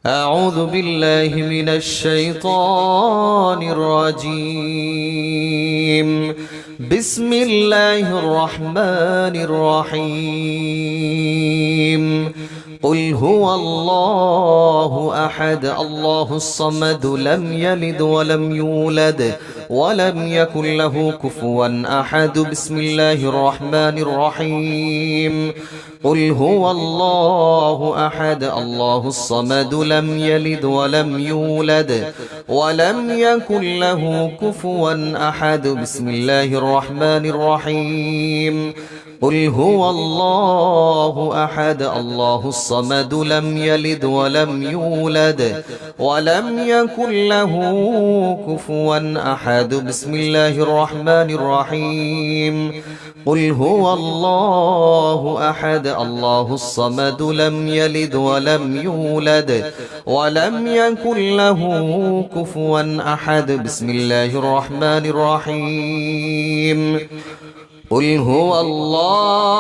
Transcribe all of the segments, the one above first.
أعوذ بالله من الشيطان الرجيم. بسم الله الرحمن الرحيم. قل هو الله أحد الله الصمد لم يلد ولم يولد ولم يكن له كفوا أحد. بسم الله الرحمن الرحيم. قل هو الله أحد الله الصمد لم يلد ولم يولد ولم يكن له كفوا أحد. بسم الله الرحمن الرحيم. قل هو الله أحد الله الصمد لم يلد ولم يولد ولم يكن له كفوا أحد. بسم الله الرحمن الرحيم. قل هو الله أحد الله الصمد لم يلد ولم يولد ولم يكن له كفوا أحد. بسم الله الرحمن الرحيم. قل هو الله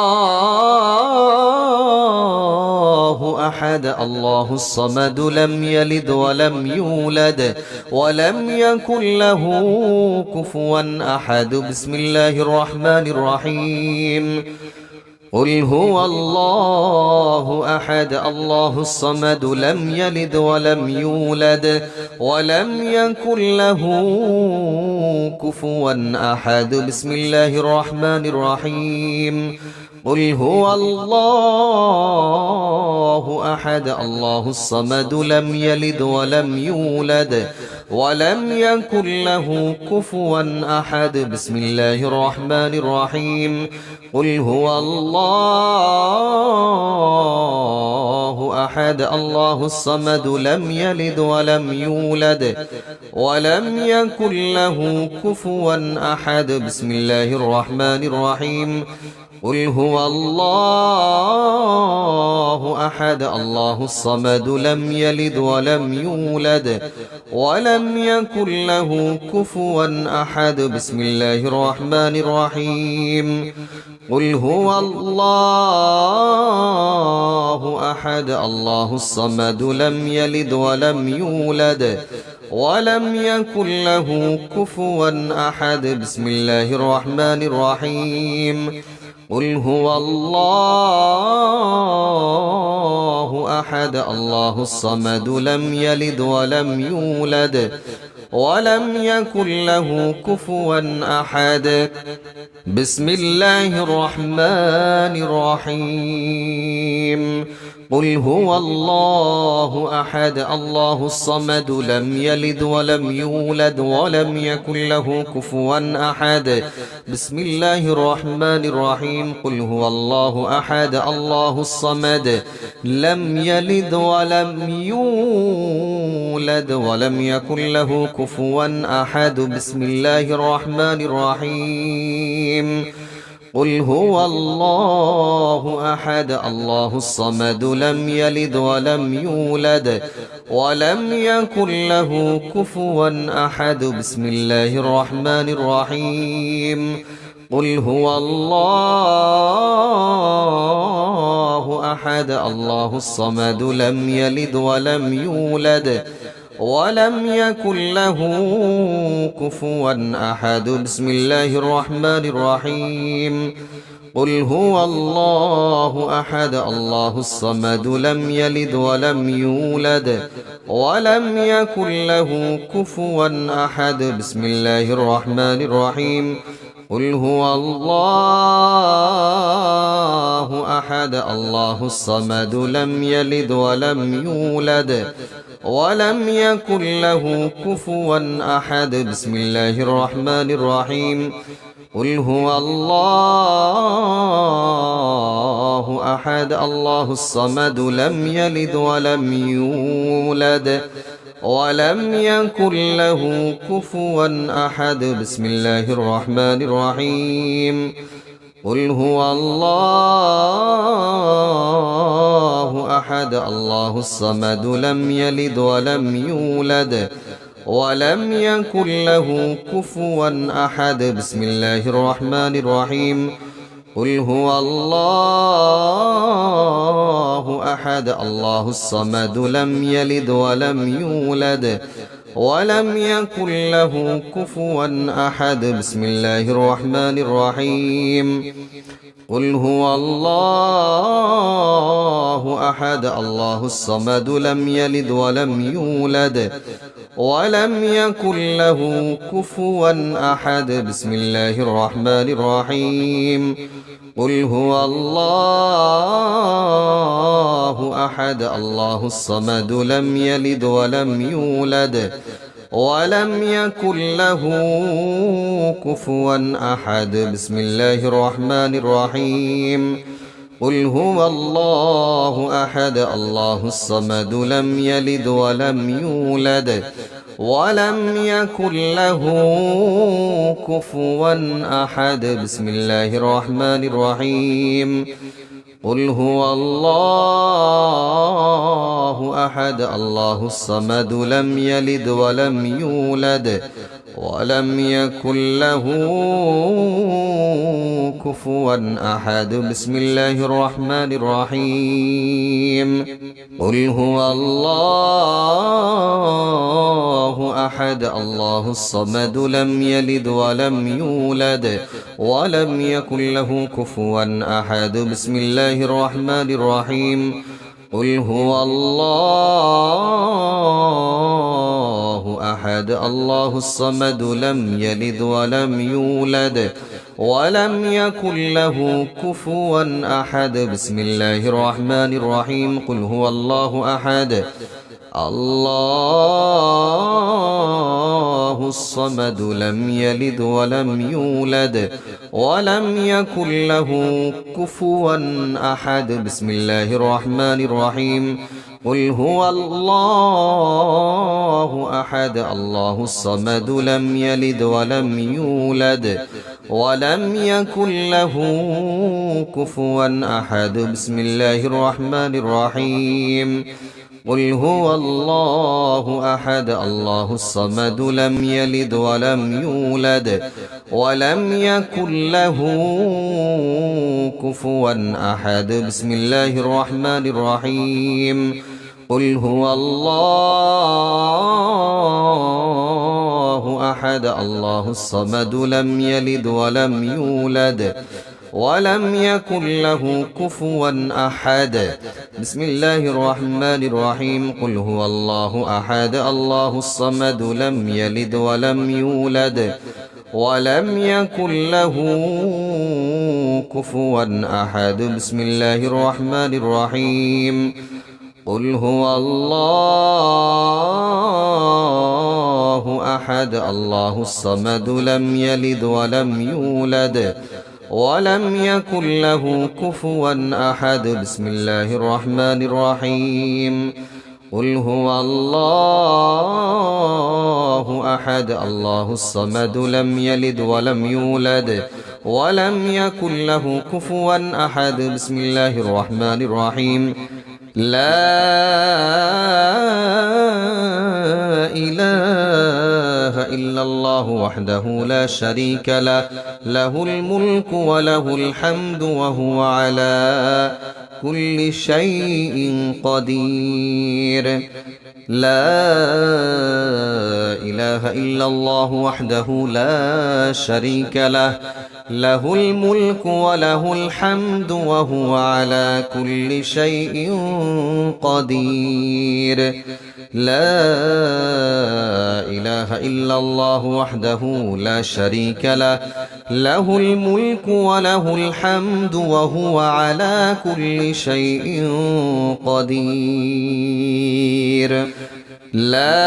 أحد الله الصمد لم يلد ولم يولد ولم يكن له كفوا أحد. بسم الله الرحمن الرحيم. قل هو الله أحد الله الصمد لم يلد ولم يولد ولم يكن له كفوا أحد. بسم الله الرحمن الرحيم. قل هو الله أحد الله الصمد لم يلد ولم يولد ولم يكن له كفوا أحد. بسم الله الرحمن الرحيم. قل هو الله أحد الله الصمد لم يلد ولم يولد ولم يكن له كفوا أحد. بسم الله الرحمن الرحيم. قل هو الله أحد الله الصمد لم يلد ولم يولد ولم يكن له كفوا أحد. بسم الله الرحمن الرحيم. قل هو الله أحد الله الصمد لم يلد ولم يولد ولم يكن له كفوا أحد. بسم الله الرحمن الرحيم. قل هو الله أحد الله الصمد لم يلد ولم يولد ولم يكن له كفوا أحد. بسم الله الرحمن الرحيم. قل هو الله أحد الله الصمد لم يلد ولم يولد ولم يكن له كفوا أحد. بسم الله الرحمن الرحيم. قل هو الله أحد الله الصمد لم يلد ولم يولد ولم يكن له كفوا أحد. بسم الله الرحمن الرحيم. قل هو الله أحد الله الصمد لم يلد ولم يولد ولم يكن له كفوا أحد. بسم الله الرحمن الرحيم. قل هو الله أحد الله الصمد لم يلد ولم يولد ولم يكن له كفوا أحد. بسم الله الرحمن الرحيم. قل هو الله أحد الله الصمد لم يلد ولم يولد ولم يكن له كفوا أحد. بسم الله الرحمن الرحيم. قل هو الله أحد الله الصمد لم يلد ولم يولد ولم يكن له كفوا أحد. بسم الله الرحمن الرحيم. قل هو الله أحد الله الصمد لم يلد ولم يولد ولم يكن له كفوا أحد. بسم الله الرحمن الرحيم. قل هو الله أحد الله الصمد لم يلد ولم يولد ولم يكن له كفوا أحد. بسم الله الرحمن الرحيم. قل هو الله الله أحد الله الصمد لم يلد ولم يولد ولم يكن له كفوا أحد بسم الله الرحمن الرحيم قل هو الله أحد الله الصمد لم يلد ولم يولد ولم يكن له كفوا أحد بسم الله الرحمن الرحيم قل هو الله أحد الله الصمد لم يلد ولم يولد ولم يكن له كفوا أحد بسم الله الرحمن الرحيم قل هو الله أحد الله الصمد لم يلد ولم يولد ولم يكن له كفوا أحد بسم الله الرحمن الرحيم قل هو الله أحد الله الصمد لم يلد ولم يولد ولم يكن له كفوا أحد بسم الله الرحمن الرحيم قل هو الله أحد الله الصمد لم يلد ولم يولد ولم يكن له كفوا أحد بسم الله الرحمن الرحيم قل هو الله أحد الله الصمد لم يلد ولم يولد ولم يكن له كفوا أحد بسم الله الرحمن الرحيم قل هو الله أحد الله الصمد لم يلد ولم يولد ولم يكن له كفوا أحد بسم الله الرحمن الرحيم قل هو الله أحد الله الصمد لم يلد ولم يولد ولم يكن له كفوا أحد بسم الله الرحمن الرحيم قل هو الله أحد الله الصمد لم يلد ولم يولد ولم يكن له كفوا أحد بسم الله الرحمن الرحيم قل هو الله أحد الله الصمد لم يلد ولم يولد ولم يكن له كفوا أحد بسم الله الرحمن الرحيم قل هو الله أحد الله الصمد لم يلد ولم يولد ولم يكن له كفوا أحد بسم الله الرحمن الرحيم قل هو الله أحد الله الصمد لم يلد ولم يولد ولم يكن له كفوا أحد بسم الله الرحمن الرحيم قل هو الله أحد الله الصمد لم يلد ولم يولد ولم يكن له كفوا أحد بسم الله الرحمن الرحيم لا إله إلا الله وحده لا شريك له له الملك وله الحمد وهو على كل شيء قدير لا إله إلا الله وحده لا شريك له له الملك وله الحمد وهو على كل شيء قدير لا إله إلا الله وحده لا شريك له له الملك وله الحمد وهو على كل شيء قدير لا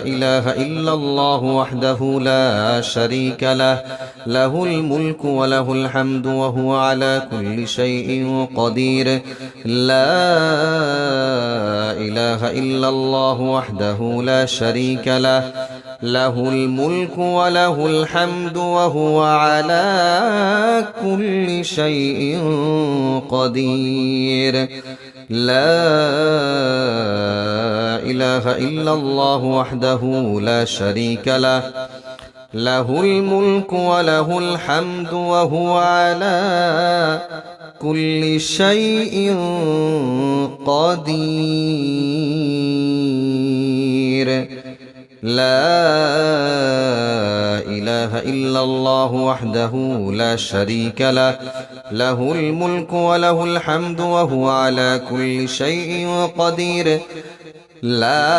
إله إلا الله وحده لا شريك له له الملك وله الحمد وهو على كل شيء قدير لا إله إلا الله وحده لا شريك له له الملك وله الحمد وهو على كل شيء قدير لا إله إلا الله وحده لا شريك له له الملك وله الحمد وهو على كل شيء قدير. لا إله إلا الله وحده لا شريك له، له الملك وله الحمد وهو على كل شيء قدير. لا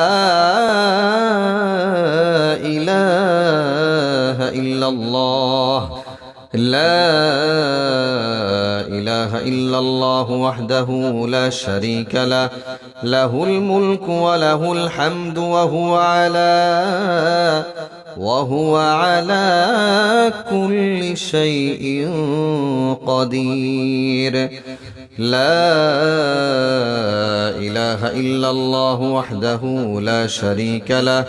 إله إلا الله، لا إله إلا الله وحده لا شريك له، له الملك وله الحمد وهو على كل شيء قدير. لا إله إلا الله وحده لا شريك له،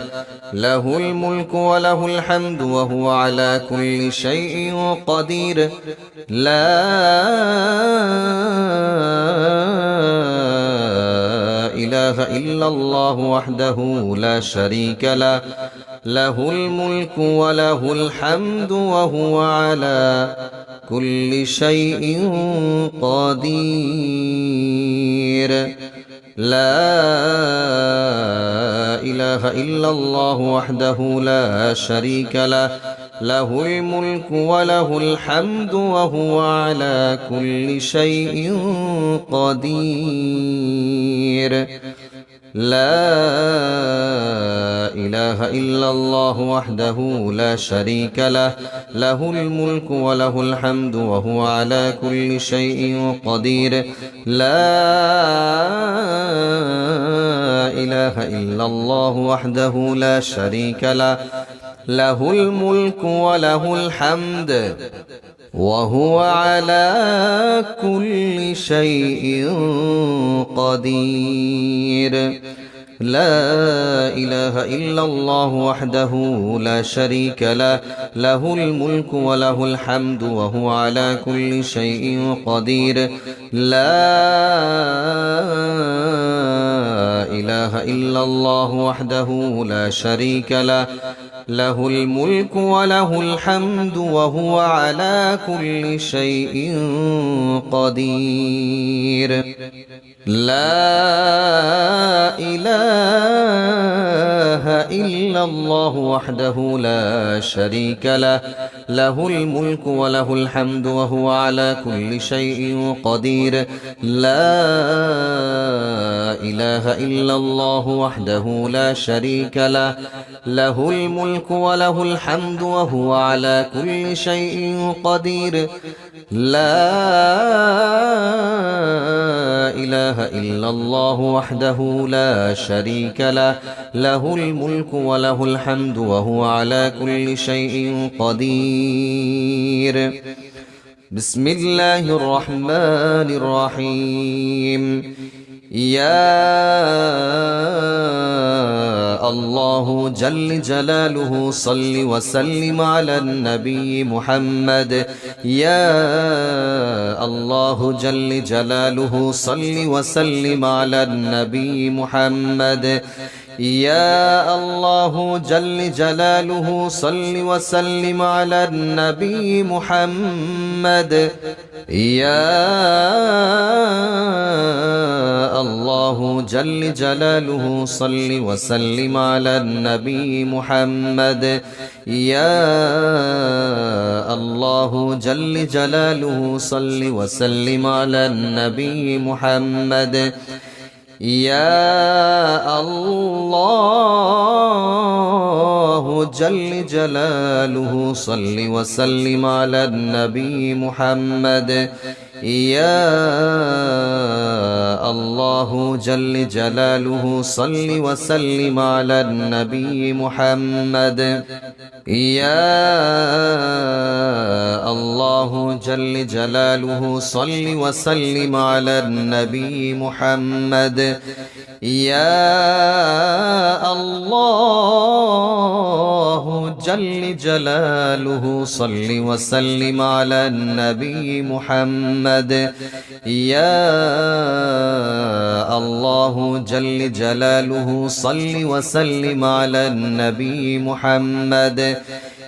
له الملك وله الحمد وهو على كل شيء قدير. لا إله إلا الله وحده لا شريك له، له الملك وله الحمد وهو على كل شيء قدير. لا إله إلا الله وحده لا شريك له، له الملك وله الحمد وهو على كل شيء قدير. لا إله إلا الله وحده لا شريك له، له الملك وله الحمد وهو على كل شيء قدير. لا إله إلا الله وحده لا شريك له، له الملك وله الحمد وهو على كل شيء قدير. لا إله إلا الله وحده لا شريك له، له الملك وله الحمد وهو على كل شيء قدير. لا إله إلا الله وحده لا شريك له، له الملك وله الحمد وهو على كل شيء قدير. لا إله إلا الله وحده لا شريك له، له الملك وله الحمد وهو على كل شيء قدير. لا إله إلا الله وحده لا شريك له، له الملك وله الحمد وهو على كل شيء قدير. لا إله إلا الله وحده لا شريك له، له الملك وله الحمد وهو على كل شيء قدير. بسم الله الرحمن الرحيم. يا الله جل جلاله صل وسلم على النبي محمد. يا الله جل جلاله صل وسلم على النبي محمد. يا الله جل جلاله صل وسلم على النبي محمد. يا الله جل جلاله صل وسلم على النبي محمد. يا الله جل جلاله صل وسلم على النبي محمد. يا الله جل جلاله صل وسلم على النبي محمد. يا الله جل جلاله صل وسلم على النبي محمد. يا الله جل جلاله صل وسلم على النبي محمد. يا الله جل جلاله صل وسلم على النبي محمد. يا الله جل جلاله صل وسلم على النبي محمد.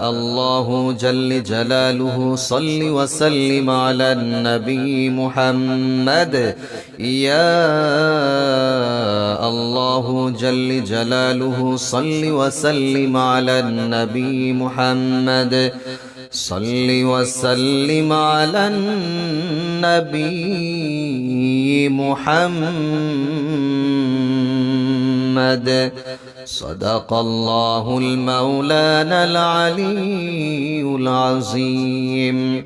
الله جل جلاله صل وسلم على النبي محمد يا الله جل جلاله صل وسلم على النبي محمد صل وسلم على النبي محمد صدق الله المولانا العلي العظيم